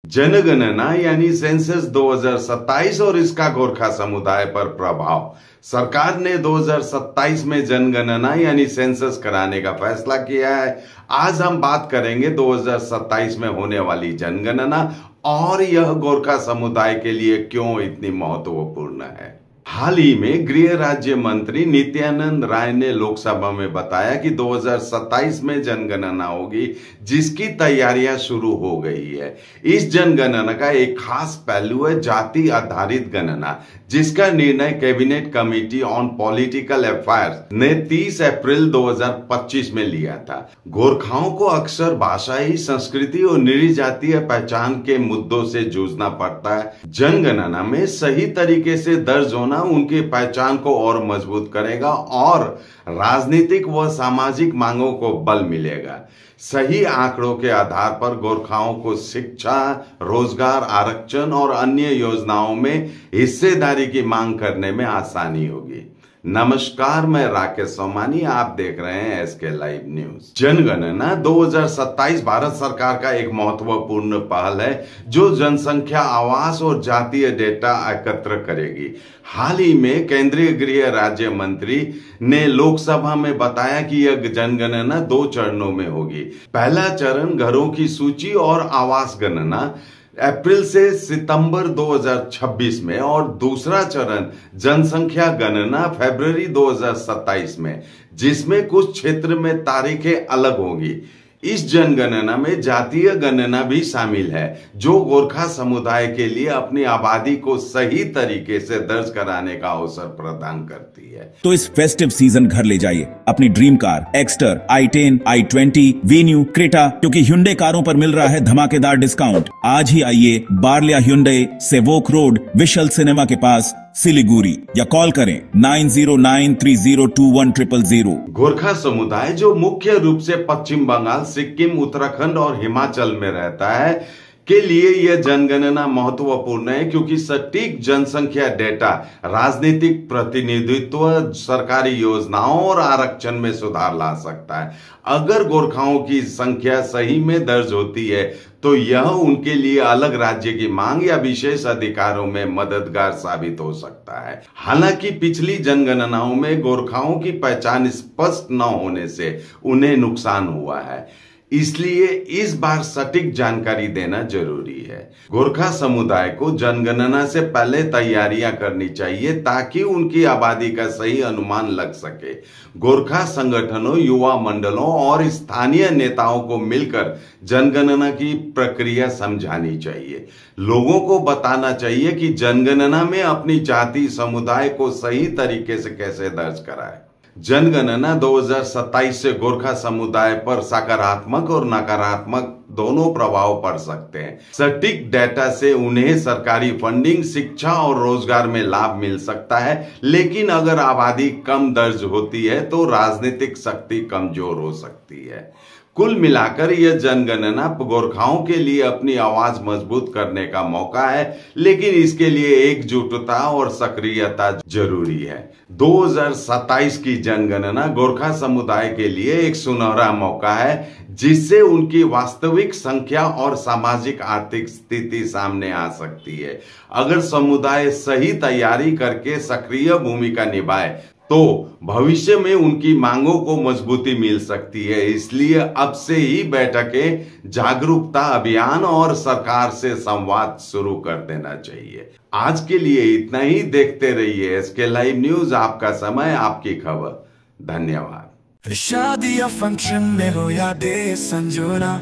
जनगणना यानी सेंसस 2027 और इसका गोरखा समुदाय पर प्रभाव। सरकार ने 2027 में जनगणना यानी सेंसस कराने का फैसला किया है। आज हम बात करेंगे 2027 में होने वाली जनगणना और यह गोरखा समुदाय के लिए क्यों इतनी महत्वपूर्ण है। हाल ही में गृह राज्य मंत्री नित्यानंद राय ने लोकसभा में बताया कि 2027 में जनगणना होगी, जिसकी तैयारियां शुरू हो गई है। इस जनगणना का एक खास पहलू है जाति आधारित गणना, जिसका निर्णय cabinet committee on political affairs ने 30 अप्रैल 2025 में लिया था। गोरखाओं को अक्सर भाषाई, संस्कृति और नृजातीय पहचान के मुद्दों से जूझना पड़ता है। जनगणना में सही तरीके से दर्ज होना उनकी पहचान को और मजबूत करेगा और राजनीतिक व सामाजिक मांगों को बल मिलेगा। सही आंकड़ों के आधार पर गोरखाओं को शिक्षा, रोजगार, आरक्षण और अन्य योजनाओं में हिस्सेदारी की मांग करने में आसानी होगी। नमस्कार, मैं राकेश सोमानी, आप देख रहे हैं एसके लाइव न्यूज। जनगणना 2027 भारत सरकार का एक महत्वपूर्ण पहल है जो जनसंख्या, आवास और जातीय डेटा एकत्र करेगी। हाल ही में केंद्रीय गृह राज्य मंत्री ने लोकसभा में बताया कि यह जनगणना 2 चरणों में होगी। पहला चरण घरों की सूची और आवास गणना अप्रैल से सितंबर 2026 में और दूसरा चरण जनसंख्या गणना फरवरी 2027 में, जिसमें कुछ क्षेत्र में तारीखें अलग होगी। इस जनगणना में जातीय गणना भी शामिल है, जो गोरखा समुदाय के लिए अपनी आबादी को सही तरीके से दर्ज कराने का अवसर प्रदान करती है। तो इस फेस्टिव सीजन घर ले जाइए अपनी dream car Exter, i10, i20, venue, Creta, क्योंकि Hyundai कारों पर मिल रहा है धमाकेदार डिस्काउंट। आज ही आइए बार्लिया Hyundai, सेवोक रोड, विशाल सिनेमा के पास, सिलीगुड़ी, या कॉल करें 9093021000। गोरखा समुदाय जो मुख्य रूप से पश्चिम बंगाल, सिक्किम, उत्तराखंड और हिमाचल में रहता है के लिए यह जनगणना महत्वपूर्ण है, क्योंकि सटीक जनसंख्या डेटा राजनीतिक प्रतिनिधित्व, सरकारी योजनाओं और आरक्षण में सुधार ला सकता है। अगर गोरखाओं की संख्या सही में दर्ज होती है तो यह उनके लिए अलग राज्य की मांग या विशेष अधिकारों में मददगार साबित हो सकता है। हालांकि पिछली जनगणनाओं में गोरखाओं की पहचान स्पष्ट न होने से उन्हें नुकसान हुआ है, इसलिए इस बार सटीक जानकारी देना जरूरी है। गोरखा समुदाय को जनगणना से पहले तैयारियां करनी चाहिए ताकि उनकी आबादी का सही अनुमान लग सके। गोरखा संगठनों, युवा मंडलों और स्थानीय नेताओं को मिलकर जनगणना की प्रक्रिया समझानी चाहिए। लोगों को बताना चाहिए कि जनगणना में अपनी जाति, समुदाय को सही तरीके से कैसे दर्ज कराए। जनगणना 2027 से गोरखा समुदाय पर सकारात्मक और नकारात्मक दोनों प्रभाव पड़ सकते हैं। सटीक डेटा से उन्हें सरकारी फंडिंग, शिक्षा और रोजगार में लाभ मिल सकता है, लेकिन अगर आबादी कम दर्ज होती है तो राजनीतिक शक्ति कमजोर हो सकती है। कुल मिलाकर यह जनगणना गोरखाओं के लिए अपनी आवाज मजबूत करने का मौका है, लेकिन इसके लिए एकजुटता और सक्रियता जरूरी है। 2027 की जनगणना गोरखा समुदाय के लिए एक सुनहरा मौका है, जिससे उनकी वास्तविक संख्या और सामाजिक आर्थिक स्थिति सामने आ सकती है। अगर समुदाय सही तैयारी करके सक्रिय भूमिका निभाए तो भविष्य में उनकी मांगों को मजबूती मिल सकती है। इसलिए अब से ही बैठकें, जागरूकता अभियान और सरकार से संवाद शुरू कर देना चाहिए। आज के लिए इतना ही। देखते रहिए एसके लाइव न्यूज, आपका समय, आपकी खबर। धन्यवाद। शादी या फंक्शन में हो या डे संजोना,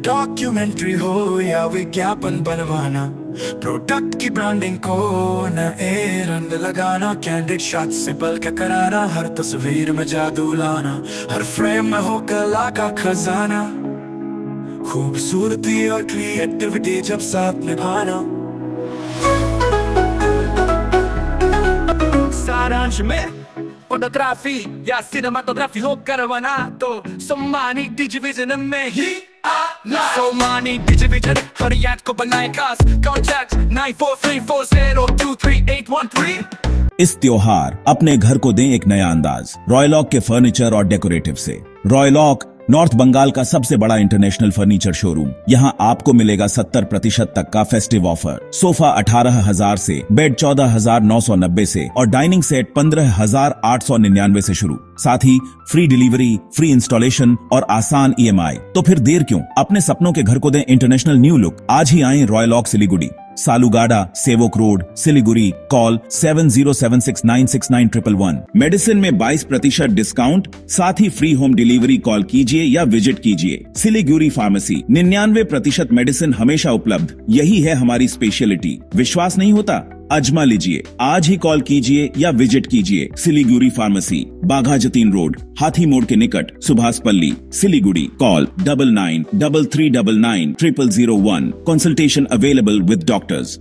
डॉक्यूमेंट्री हो या विज्ञापन बनवाना, प्रोडक्ट की ब्रांडिंग को नए रंग लगाना, कैंडिड शॉट से पल के कराना, हर तस्वीर में जादू लाना, हर फ्रेम में हो कला का खजाना, खूबसूरती और क्रिएटिविटी जब साथ निभाना। सारांश में फोटोग्राफी या सिनेमाटोग्राफी हो करवाना तो सोमानी डिजिविजन में ही आना। सोमानी डिजिविजन हर याद को बनाए खास। कॉन्टैक्ट 9434023813। इस त्योहार अपने घर को दें एक नया अंदाज रॉयलॉक के फर्नीचर और डेकोरेटिव से। रॉयलॉक नॉर्थ बंगाल का सबसे बड़ा इंटरनेशनल फर्नीचर शोरूम। यहाँ आपको मिलेगा 70% तक का फेस्टिव ऑफर। सोफा 18,000 से, बेड 14,990 से और डाइनिंग सेट 15,899 से शुरू। साथ ही फ्री डिलीवरी, फ्री इंस्टॉलेशन और आसान EMI। तो फिर देर क्यों, अपने सपनों के घर को दें इंटरनेशनल न्यू लुक। आज ही आए royal oak Siliguri, Salugara, Sevoke road, Siliguri. Call 7076969111। Medicine में 22% डिस्काउंट, साथ ही फ्री होम डिलीवरी। कॉल कीजिए या विजिट कीजिए। सिलीगुड़ी फार्मेसी, 99% मेडिसिन हमेशा उपलब्ध। यही है हमारी स्पेशलिटी। विश्वास नहीं होता? अजमा लीजिए। आज ही कॉल कीजिए या विजिट कीजिए। सिलीगुड़ी फार्मेसी, बाघा जतीन रोड, हाथी मोड़ के निकट, Subhashpalli, Siliguri. Call 9933990001। Consultation available with doctors.